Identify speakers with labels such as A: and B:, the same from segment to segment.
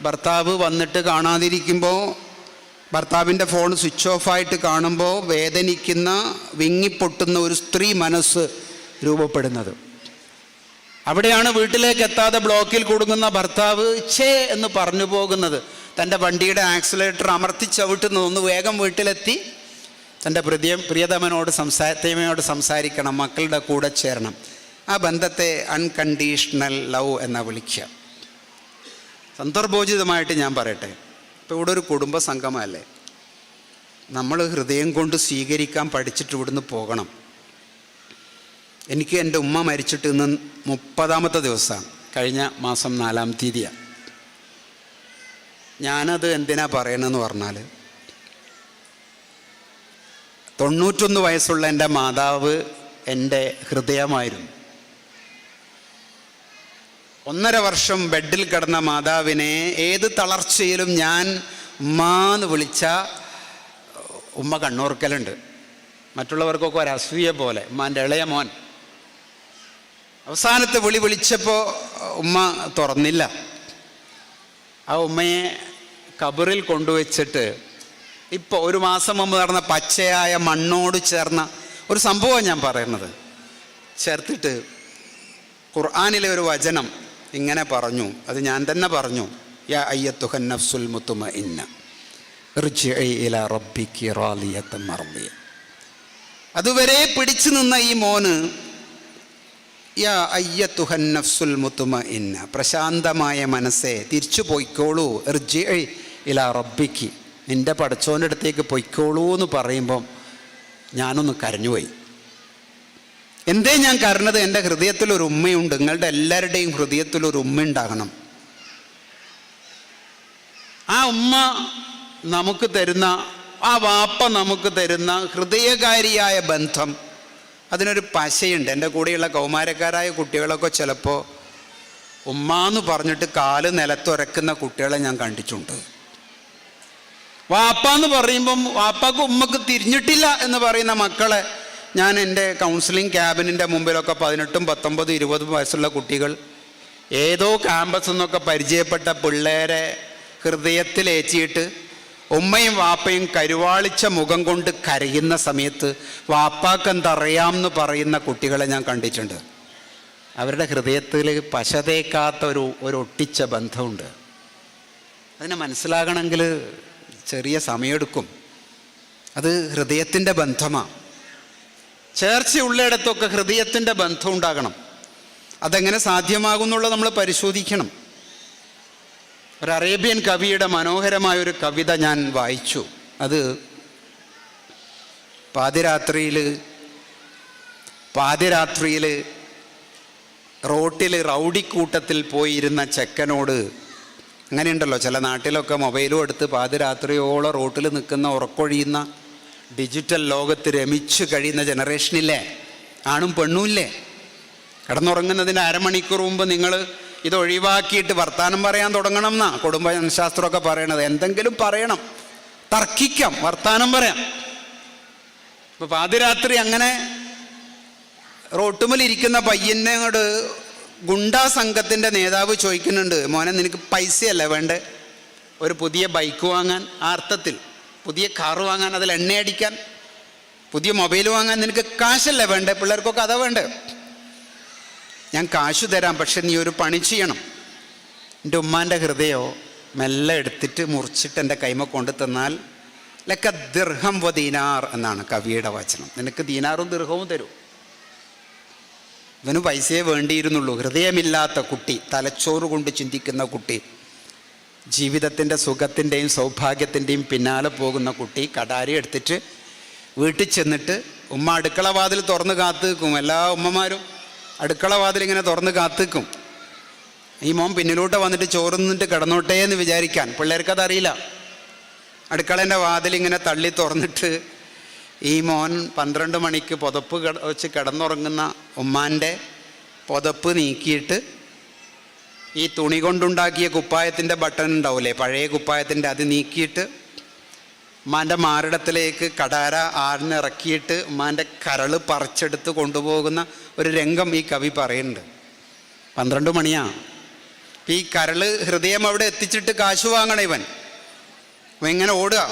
A: ഭർത്താവ് വന്നിട്ട് കാണാതിരിക്കുമ്പോൾ, ഭർത്താവിൻ്റെ ഫോൺ സ്വിച്ച് ഓഫായിട്ട് കാണുമ്പോൾ വേദനിക്കുന്ന, വിങ്ങിപ്പൊട്ടുന്ന ഒരു സ്ത്രീ മനസ്സ് രൂപപ്പെടുന്നത്. അവിടെയാണ് വീട്ടിലേക്ക് എത്താതെ ബ്ലോക്കിൽ കുടുങ്ങുന്ന ഭർത്താവ് ഛേ എന്ന് പറഞ്ഞു പോകുന്നത്. തൻ്റെ വണ്ടിയുടെ ആക്സിലേറ്റർ അമർത്തി ചവിട്ടുന്നു, ഒന്ന് വേഗം വീട്ടിലെത്തി തൻ്റെ പ്രിയതമനോട് സംസാരിക്കണം, മക്കളുടെ കൂടെ ചേരണം. ആ ബന്ധത്തെ അൺകണ്ടീഷണൽ ലവ് എന്നാ വിളിക്കുക. സന്ദർഭോചിതമായിട്ട് ഞാൻ പറയട്ടെ, ഇപ്പോൾ ഇവിടെ ഒരു കുടുംബ സംഗമല്ലേ, നമ്മൾ ഹൃദയം കൊണ്ട് സ്വീകരിക്കാൻ പഠിച്ചിട്ട് ഇവിടുന്ന് പോകണം. എനിക്ക് എൻ്റെ ഉമ്മ മരിച്ചിട്ട് ഇന്ന് 30ാമത്തെ ദിവസമാണ്, കഴിഞ്ഞ മാസം 4-ാം തീയതിയാണ്. ഞാനത് എന്തിനാ പറയണമെന്ന് പറഞ്ഞാൽ, 91 വയസ്സുള്ള എൻ്റെ മാതാവ് എൻ്റെ ഹൃദയമായിരുന്നു. 1.5 വർഷം ബെഡിൽ കിടന്ന മാതാവിനെ ഏത് തളർച്ചയിലും ഞാൻ ഉമ്മാന്ന് വിളിച്ച ഉമ്മ കണ്ണോർക്കലുണ്ട്. മറ്റുള്ളവർക്കൊക്കെ ഒരു അസൂയ പോലെ. ഉമ്മാൻ്റെ ഇളയ മോൻ അവസാനത്തെ വിളിച്ചപ്പോൾ ഉമ്മ തുറന്നില്ല. ആ ഉമ്മയെ ഖബറിൽ കൊണ്ടുവച്ചിട്ട് ഇപ്പോൾ 1 മാസം മുമ്പ് നടന്ന പച്ചയായ മണ്ണോട് ചേർന്ന ഒരു സംഭവം ഞാൻ പറയുന്നത്, ചേർത്തിട്ട് ഖുർആനിലെ ഒരു വചനം ഇങ്ങനെ പറഞ്ഞു. അത് ഞാൻ തന്നെ പറഞ്ഞു. യാ അയ്യത്തുഹൻ നഫ്സുൽ മുത്മഇന്ന ഇർജിഇ ഇലാ റബ്ബികി റാളിയതൻ മർദിയ. അതുവരെ പിടിച്ചു നിന്ന ഈ മോന് യാ അയ്യത്തുഹൻ നഫ്സുൽ മുത്മഇന്ന, പ്രശാന്തമായ മനസ്സേ തിരിച്ചു പോയിക്കോളൂ. ഇർജിഇ ഇലാ റബ്ബികി, നിൻ്റെ പടച്ചോൻ്റെ അടുത്തേക്ക് പൊയ്ക്കോളൂ എന്ന് പറയുമ്പം ഞാനൊന്ന് കരഞ്ഞുപോയി. എന്തേ ഞാൻ കരഞ്ഞത്? എൻ്റെ ഹൃദയത്തിലൊരു ഉമ്മയുണ്ട്. നിങ്ങളുടെ എല്ലാവരുടെയും ഹൃദയത്തിലൊരു ഉമ്മ ഉണ്ടാകണം. ആ ഉമ്മ നമുക്ക് തരുന്ന, ആ വാപ്പ നമുക്ക് തരുന്ന ഹൃദയകാരിയായ ബന്ധം, അതിനൊരു പശയുണ്ട്. എൻ്റെ കൂടെയുള്ള കൗമാരക്കാരായ കുട്ടികളൊക്കെ ചിലപ്പോൾ ഉമ്മാന്ന് പറഞ്ഞിട്ട് കാല് നിലത്തുരക്കുന്ന കുട്ടികളെ ഞാൻ കണ്ടിട്ടുണ്ട്. വാപ്പാന്ന് പറയുമ്പം വാപ്പാക്ക് ഉമ്മക്ക് തിരിഞ്ഞിട്ടില്ല എന്ന് പറയുന്ന മക്കളെ ഞാൻ എൻ്റെ കൗൺസിലിംഗ് ക്യാബിനിൻ്റെ മുമ്പിലൊക്കെ 18, 19, 20 വയസ്സുള്ള കുട്ടികൾ, ഏതോ ക്യാമ്പസിൽ നിന്നൊക്കെ പരിചയപ്പെട്ട പിള്ളേരെ ഹൃദയത്തിലേറ്റിയിട്ട് ഉമ്മയും വാപ്പയും കരുവാളിച്ച മുഖം കൊണ്ട് കരയുന്ന സമയത്ത് വാപ്പാക്ക് എന്തറിയാമെന്ന് പറയുന്ന കുട്ടികളെ ഞാൻ കണ്ടിട്ടുണ്ട്. അവരുടെ ഹൃദയത്തിൽ പശ തേക്കാത്ത ഒരു ഒട്ടിച്ച ബന്ധമുണ്ട്. അതിനെ മനസ്സിലാകണമെങ്കിൽ ചെറിയ സമയമെടുക്കും. അത് ഹൃദയത്തിൻ്റെ ബന്ധമാണ്. ചേർച്ചയുള്ളിടത്തൊക്കെ ഹൃദയത്തിൻ്റെ ബന്ധം ഉണ്ടാകണം. അതെങ്ങനെ സാധ്യമാകുന്നുള്ളത് നമ്മൾ പരിശോധിക്കണം. ഒരു അറേബ്യൻ കവിയുടെ മനോഹരമായൊരു കവിത ഞാൻ വായിച്ചു. അത് പാതിരാത്രിയിൽ റോട്ടിൽ റൗഡിക്കൂട്ടത്തിൽ പോയിരുന്ന ചെക്കനോട്, അങ്ങനെയുണ്ടല്ലോ ചില നാട്ടിലൊക്കെ മൊബൈലും എടുത്ത് പാതിരാത്രിയോളം റോട്ടിൽ നിൽക്കുന്ന, ഉറക്കൊഴിയുന്ന, ഡിജിറ്റൽ ലോകത്ത് രമിച്ചു കഴിയുന്ന ജനറേഷനില്ലേ, ആണും പെണ്ണുമില്ലേ. കിടന്നുറങ്ങുന്നതിന് അരമണിക്കൂർ മുമ്പ് നിങ്ങൾ ഇത് ഒഴിവാക്കിയിട്ട് വർത്താനം പറയാൻ തുടങ്ങണം എന്നാ കുടുംബ മനഃശാസ്ത്രമൊക്കെ പറയണത്. എന്തെങ്കിലും പറയണം, തർക്കിക്കാം, വർത്താനം പറയാം. ഇപ്പം പാതിരാത്രി അങ്ങനെ റോട്ടുമലിരിക്കുന്ന പയ്യനോട് ഗുണ്ടാ സംഘത്തിൻ്റെ നേതാവ് ചോദിക്കുന്നുണ്ട്, മോനെ നിനക്ക് പൈസയല്ലേ വേണ്ടേ ഒരു പുതിയ ബൈക്ക് വാങ്ങാൻ, ആ അർത്ഥത്തിൽ പുതിയ കാറ് വാങ്ങാൻ, അതിൽ എണ്ണയടിക്കാൻ, പുതിയ മൊബൈൽ വാങ്ങാൻ നിനക്ക് കാശല്ലേ വേണ്ടേ? പിള്ളേർക്കൊക്കെ അതാ വേണ്ടേ? ഞാൻ കാശ് തരാം, പക്ഷെ നീ ഒരു പണി ചെയ്യണം. എൻ്റെ ഉമ്മാൻ്റെ ഹൃദയോ മെല്ലെ എടുത്തിട്ട് മുറിച്ചിട്ട് എൻ്റെ കൈമ കൊണ്ടു തന്നാൽ ലക്ക ദിർഹം വ ദീനാർ എന്നാണ് കവിയുടെ വചനം. നിനക്ക് ദീനാറും ദിർഹവും തരൂ. ഇവന് പൈസയെ വേണ്ടിയിരുന്നുള്ളൂ. ഹൃദയമില്ലാത്ത കുട്ടി, തലച്ചോറ് കൊണ്ട് ചിന്തിക്കുന്ന കുട്ടി, ജീവിതത്തിൻ്റെ സുഖത്തിൻ്റെയും സൗഭാഗ്യത്തിൻ്റെയും പിന്നാലെ പോകുന്ന കുട്ടി കടാരി എടുത്തിട്ട് വീട്ടിൽ ചെന്നിട്ട് ഉമ്മ അടുക്കള വാതിൽ തുറന്ന് കാത്തു നിൽക്കും. എല്ലാ ഉമ്മമാരും അടുക്കള വാതിൽ ഇങ്ങനെ തുറന്ന് കാത്തു നിൽക്കും. ഈ മോൻ പിന്നിലോട്ട് വന്നിട്ട് ചോറ് നിന്നിട്ട് കിടന്നോട്ടേ എന്ന് വിചാരിക്കാൻ. പിള്ളേർക്കതറിയില്ല. അടുക്കളേൻ്റെ വാതിലിങ്ങനെ തള്ളി തുറന്നിട്ട് ഈ മോൻ 12 മണിക്ക് പുതപ്പ് വെച്ച് കിടന്നുറങ്ങുന്ന ഉമ്മാൻ്റെ പുതപ്പ് നീക്കിയിട്ട് ഈ തുണി കൊണ്ടുണ്ടാക്കിയ കുപ്പായത്തിൻ്റെ ബട്ടൺ ഉണ്ടാവില്ലേ, പഴയ കുപ്പായത്തിൻ്റെ, അത് നീക്കിയിട്ട് ഉമ്മാൻ്റെ മാറിടത്തിലേക്ക് കടാര ആറിനിറക്കിയിട്ട് ഉമ്മാൻ്റെ കരള് പറിച്ചെടുത്ത് കൊണ്ടുപോകുന്ന ഒരു രംഗം ഈ കവി പറയുന്നുണ്ട്. 12 മണിയാണ്. ഈ കരള് ഹൃദയം അവിടെ എത്തിച്ചിട്ട് കാശ് വാങ്ങണം ഇവൻ ഇങ്ങനെ ഓടുക.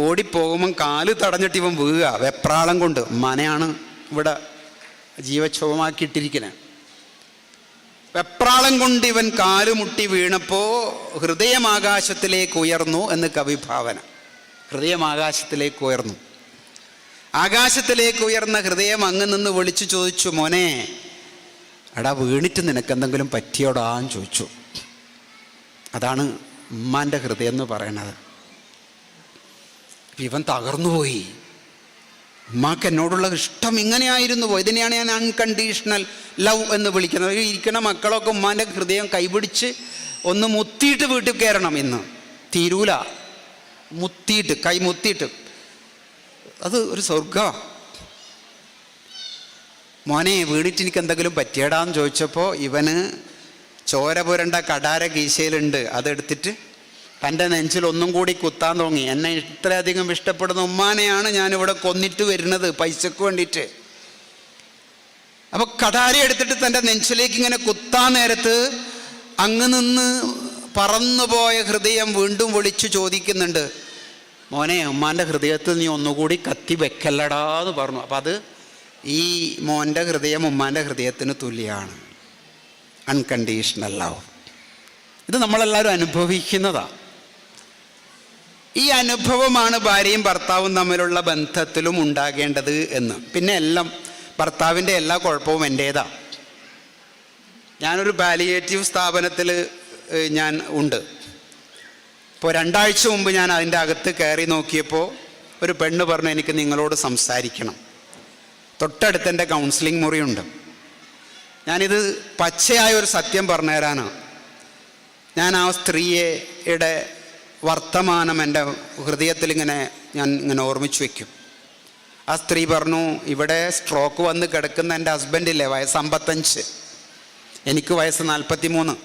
A: ഓടിപ്പോകുമ്പം കാല് തടഞ്ഞിട്ട് ഇവൻ വീഴുക വെപ്രാളം കൊണ്ട്. മനയാണ് ഇവിടെ ജീവച്ഛവമാക്കിയിട്ടിരിക്കുന്നത്. വെപ്രാളം കൊണ്ട് ഇവൻ കാലുമുട്ടി വീണപ്പോൾ ഹൃദയം ആകാശത്തിലേക്ക് ഉയർന്നു എന്ന് കവിഭാവന. ഹൃദയം ആകാശത്തിലേക്ക് ഉയർന്നു. ആകാശത്തിലേക്ക് ഉയർന്ന ഹൃദയം അങ്ങ് നിന്ന് വിളിച്ചു ചോദിച്ചു, മോനെ എടാ വീണിട്ട് നിനക്കെന്തെങ്കിലും പറ്റിയോടാന്ന് ചോദിച്ചു. അതാണ് ഉമ്മാൻ്റെ ഹൃദയം എന്ന് പറയണത്. ഇവൻ തകർന്നുപോയി. ഉമ്മാക്ക് എന്നോടുള്ള ഇഷ്ടം ഇങ്ങനെയായിരുന്നു പോയി. ഇതിനെയാണ് ഞാൻ അൺകണ്ടീഷണൽ ലവ് എന്ന് വിളിക്കുന്നത്. ഇരിക്കണ മക്കളൊക്കെ ഉമ്മാൻ്റെ ഹൃദയം കൈപിടിച്ച് ഒന്ന് മുത്തിയിട്ട് വീട്ടിൽ കയറണം. ഇന്ന് തീരൂല. മുത്തിയിട്ട് കൈ മുത്തിയിട്ട് അത് ഒരു സ്വർഗമാണ്. മോനെ വീണിട്ട് എനിക്ക് എന്തെങ്കിലും പറ്റിയടാന്ന് ചോദിച്ചപ്പോൾ ഇവന് ചോര പുരണ്ട കടാര കീശയിലുണ്ട്. അതെടുത്തിട്ട് തൻ്റെ നെഞ്ചിൽ ഒന്നും കൂടി കുത്താൻ തോന്നി. എന്നെ ഇത്രയധികം ഇഷ്ടപ്പെടുന്ന ഉമ്മാനെയാണ് ഞാനിവിടെ കൊന്നിട്ട് വരുന്നത് പൈസക്ക് വേണ്ടിയിട്ട്. അപ്പോൾ കടാര എടുത്തിട്ട് തൻ്റെ നെഞ്ചിലേക്ക് ഇങ്ങനെ കുത്താൻ നേരത്ത് അങ്ങ് നിന്ന് പറന്നുപോയ ഹൃദയം വീണ്ടും വിളിച്ചു ചോദിക്കുന്നുണ്ട്, മോനെ ഉമ്മാൻ്റെ ഹൃദയത്തിൽ നീ ഒന്നുകൂടി കത്തി വെക്കല്ലടാന്ന് പറഞ്ഞു. അപ്പം അത് ഈ മോൻ്റെ ഹൃദയം ഉമ്മാൻ്റെ ഹൃദയത്തിന് തുല്യമാണ്. Unconditional love. ഇത് നമ്മളെല്ലാവരും അനുഭവിക്കുന്നതാണ്. ഈ അനുഭവമാണ് ഭാര്യയും ഭർത്താവും തമ്മിലുള്ള ബന്ധത്തിലും ഉണ്ടാകേണ്ടത് എന്ന്. പിന്നെ എല്ലാം ഭർത്താവിൻ്റെ എല്ലാ കുഴപ്പവും എൻ്റേതാണ്. ഞാനൊരു പാലിയേറ്റീവ് സ്ഥാപനത്തിൽ ഞാൻ ഉണ്ട്. ഇപ്പോൾ 2 ആഴ്ച മുമ്പ് ഞാൻ അതിൻ്റെ അകത്ത് കയറി നോക്കിയപ്പോൾ ഒരു പെണ്ണ് പറഞ്ഞു, എനിക്ക് നിങ്ങളോട് സംസാരിക്കണം. തൊട്ടടുത്ത് എൻ്റെ കൗൺസിലിംഗ് മുറിയുണ്ട്. ഞാനിത് പച്ചയായ ഒരു സത്യം പറഞ്ഞു തരാനാണ്. ഞാൻ ആ സ്ത്രീയുടെ വർത്തമാനം എൻ്റെ ഹൃദയത്തിൽ ഞാൻ ഇങ്ങനെ ഓർമ്മിച്ച് വയ്ക്കും. ആ സ്ത്രീ പറഞ്ഞു, ഇവിടെ സ്ട്രോക്ക് വന്ന് കിടക്കുന്ന എൻ്റെ ഹസ്ബൻഡില്ലേ, വയസ്സ് 55, എനിക്ക് വയസ്സ് 43.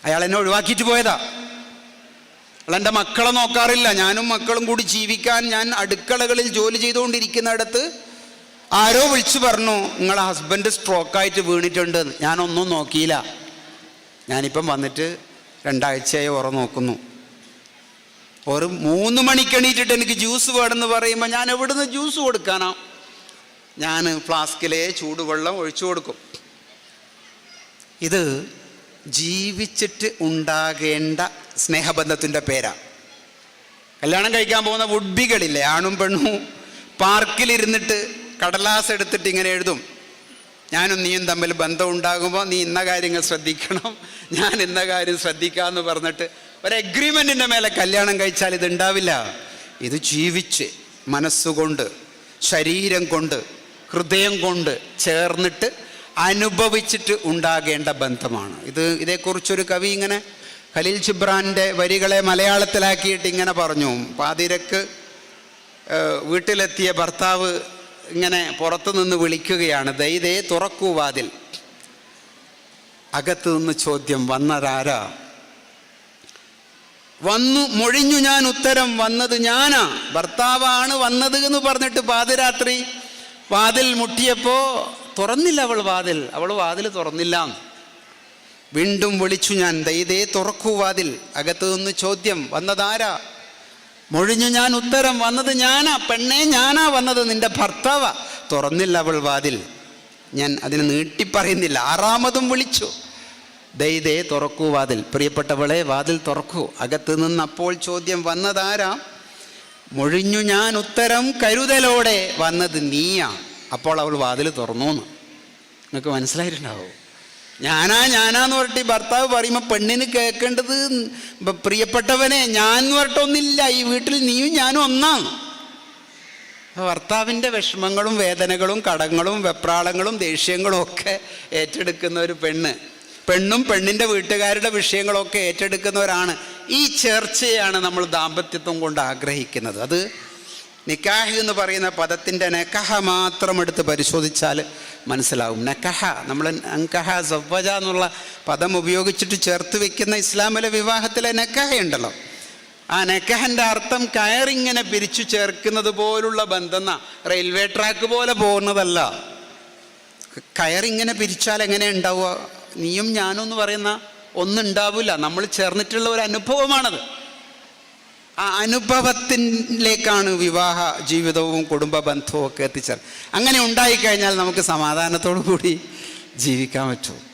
A: അയാൾ എന്നെ ഒഴിവാക്കിയിട്ട് പോയതാ. അയാളെൻ്റെ മക്കളെ നോക്കാറില്ല. ഞാനും മക്കളും കൂടി ജീവിക്കാൻ ഞാൻ അടുക്കളകളിൽ ജോലി ചെയ്തുകൊണ്ടിരിക്കുന്നിടത്ത് ആരോ വിളിച്ചു പറഞ്ഞു, നിങ്ങളെ ഹസ്ബൻഡ് സ്ട്രോക്കായിട്ട് വീണിട്ടുണ്ട്. ഞാനൊന്നും നോക്കിയില്ല. ഞാനിപ്പം വന്നിട്ട് 2 ആഴ്ചയായി നോക്കുന്നു. ഒരു 3 മണിക്ക് എണീറ്റിട്ട് എനിക്ക് ജ്യൂസ് വേണമെന്ന് പറയുമ്പോൾ ഞാൻ എവിടുന്ന് ജ്യൂസ് കൊടുക്കാനാ? ഞാൻ ഫ്ലാസ്കിലെ ചൂടുവെള്ളം ഒഴിച്ചു കൊടുക്കും. ഇത് ജീവിച്ചിട്ട് ഉണ്ടാകേണ്ട സ്നേഹബന്ധത്തിൻ്റെ പേരാ. കല്യാണം കഴിക്കാൻ പോകുന്ന വുഡ്ബികളില്ലേ, ആണും പെണ്ണും പാർക്കിലിരുന്നിട്ട് കടലാസ് എടുത്തിട്ട് ഇങ്ങനെ എഴുതും, ഞാനും നീയും തമ്മിൽ ബന്ധം ഉണ്ടാകുമ്പോൾ നീ ഇന്ന കാര്യങ്ങൾ ശ്രദ്ധിക്കണം, ഞാൻ ഇന്ന കാര്യം ശ്രദ്ധിക്കാമെന്ന് പറഞ്ഞിട്ട് ഒരു എഗ്രിമെൻറ്റിൻ്റെ മേലെ കല്യാണം കഴിച്ചാൽ ഇതുണ്ടാവില്ല. ഇത് ജീവിച്ച് മനസ്സുകൊണ്ട് ശരീരം കൊണ്ട് ഹൃദയം കൊണ്ട് ചേർന്നിട്ട് അനുഭവിച്ചിട്ട് ഉണ്ടാകേണ്ട ബന്ധമാണ് ഇത്. ഇതേക്കുറിച്ചൊരു കവി ഇങ്ങനെ ഖലീൽ ജിബ്രാൻ്റെ വരികളെ മലയാളത്തിലാക്കിയിട്ട് ഇങ്ങനെ പറഞ്ഞു, പാതിരക്ക് വീട്ടിലെത്തിയ ഭർത്താവ് ഇങ്ങനെ പുറത്തു നിന്ന് വിളിക്കുകയാണ്, ദൈതേ തുറക്കൂ വാതിൽ. അകത്തു നിന്ന് ചോദ്യം, വന്നതാരാ? വന്നു മൊഴിഞ്ഞു ഞാൻ ഉത്തരം, വന്നത് ഞാനാ, ഭർത്താവാണ് വന്നത് എന്ന് പറഞ്ഞിട്ട് പാതിരാത്രി വാതിൽ മുട്ടിയപ്പോൾ തുറന്നില്ല അവൾ വാതിൽ തുറന്നില്ല. വീണ്ടും വിളിച്ചു ഞാൻ, ദൈതേ തുറക്കൂ വാതിൽ. അകത്തു നിന്ന് ചോദ്യം, വന്നതാരാ? മൊഴിഞ്ഞു ഞാൻ ഉത്തരം, വന്നത് ഞാനാ, പെണ്ണേ ഞാനാ വന്നത്, നിന്റെ ഭർത്താവാ. തുറന്നില്ല അവൾ വാതിൽ. ഞാൻ അതിന് നീട്ടിപ്പറയുന്നില്ല. 6ാമതും വിളിച്ചു, ദൈതേ തുറക്കൂ വാതിൽ. പ്രിയപ്പെട്ടവളെ വാതിൽ തുറക്കൂ. അകത്ത് നിന്ന് അപ്പോൾ ചോദ്യം, വന്നതാരാ? മൊഴിഞ്ഞു ഞാൻ ഉത്തരം, കരുതലോടെ, വന്നത് നീയാ. അപ്പോൾ അവൾ വാതിൽ തുറന്നു എന്ന്. നിങ്ങൾക്ക് മനസ്സിലായിട്ടുണ്ടാവും. ഞാനാന്ന് പറഞ്ഞിട്ട് ഭർത്താവ് പറയുമ്പോൾ പെണ്ണിന് കേൾക്കേണ്ടത്, പ്രിയപ്പെട്ടവനെ ഞാൻ പറഞ്ഞിട്ടൊന്നില്ല, ഈ വീട്ടിൽ നീയും ഞാനും ഒന്നാണ്. ഭർത്താവിൻ്റെ വിഷമങ്ങളും വേദനകളും കടങ്ങളും വെപ്രാളങ്ങളും ദേഷ്യങ്ങളും ഒക്കെ ഏറ്റെടുക്കുന്ന ഒരു പെണ്ണും പെണ്ണിൻ്റെ വീട്ടുകാരുടെ വിഷയങ്ങളൊക്കെ ഏറ്റെടുക്കുന്നവരാണ്. ഈ ചേർച്ചയാണ് നമ്മൾ ദാമ്പത്യത്വം കൊണ്ട് ആഗ്രഹിക്കുന്നത്. അത് നിക്കാഹ് എന്ന് പറയുന്ന പദത്തിൻ്റെ നെക്കഹ മാത്രം എടുത്ത് പരിശോധിച്ചാൽ മനസ്സിലാവും. നെക്കഹ, നമ്മൾ അങ്കഹ സവ്വജ എന്നുള്ള പദം ഉപയോഗിച്ചിട്ട് ചേർത്ത് വെക്കുന്ന ഇസ്ലാമിലെ വിവാഹത്തിലെ നെക്കഹ ഉണ്ടല്ലോ, ആ നെക്കഹൻ്റെ അർത്ഥം കയറിങ്ങനെ പിരിച്ചു ചേർക്കുന്നത് പോലുള്ള ബന്ധം. റെയിൽവേ ട്രാക്ക് പോലെ പോകുന്നതല്ല. കയറിങ്ങനെ പിരിച്ചാൽ എങ്ങനെ ഉണ്ടാവുക? നീയും ഞാനും എന്ന് പറയുന്ന ഒന്നുണ്ടാവില്ല. നമ്മൾ ചേർന്നിട്ടുള്ള ഒരു അനുഭവമാണത്. ആ അനുഭവത്തിലേക്കാണ് വിവാഹ ജീവിതവും കുടുംബ ബന്ധവും ഒക്കെ എത്തിച്ചേർന്നത്. അങ്ങനെ ഉണ്ടായിക്കഴിഞ്ഞാൽ നമുക്ക് സമാധാനത്തോടു കൂടി ജീവിക്കാൻ പറ്റും.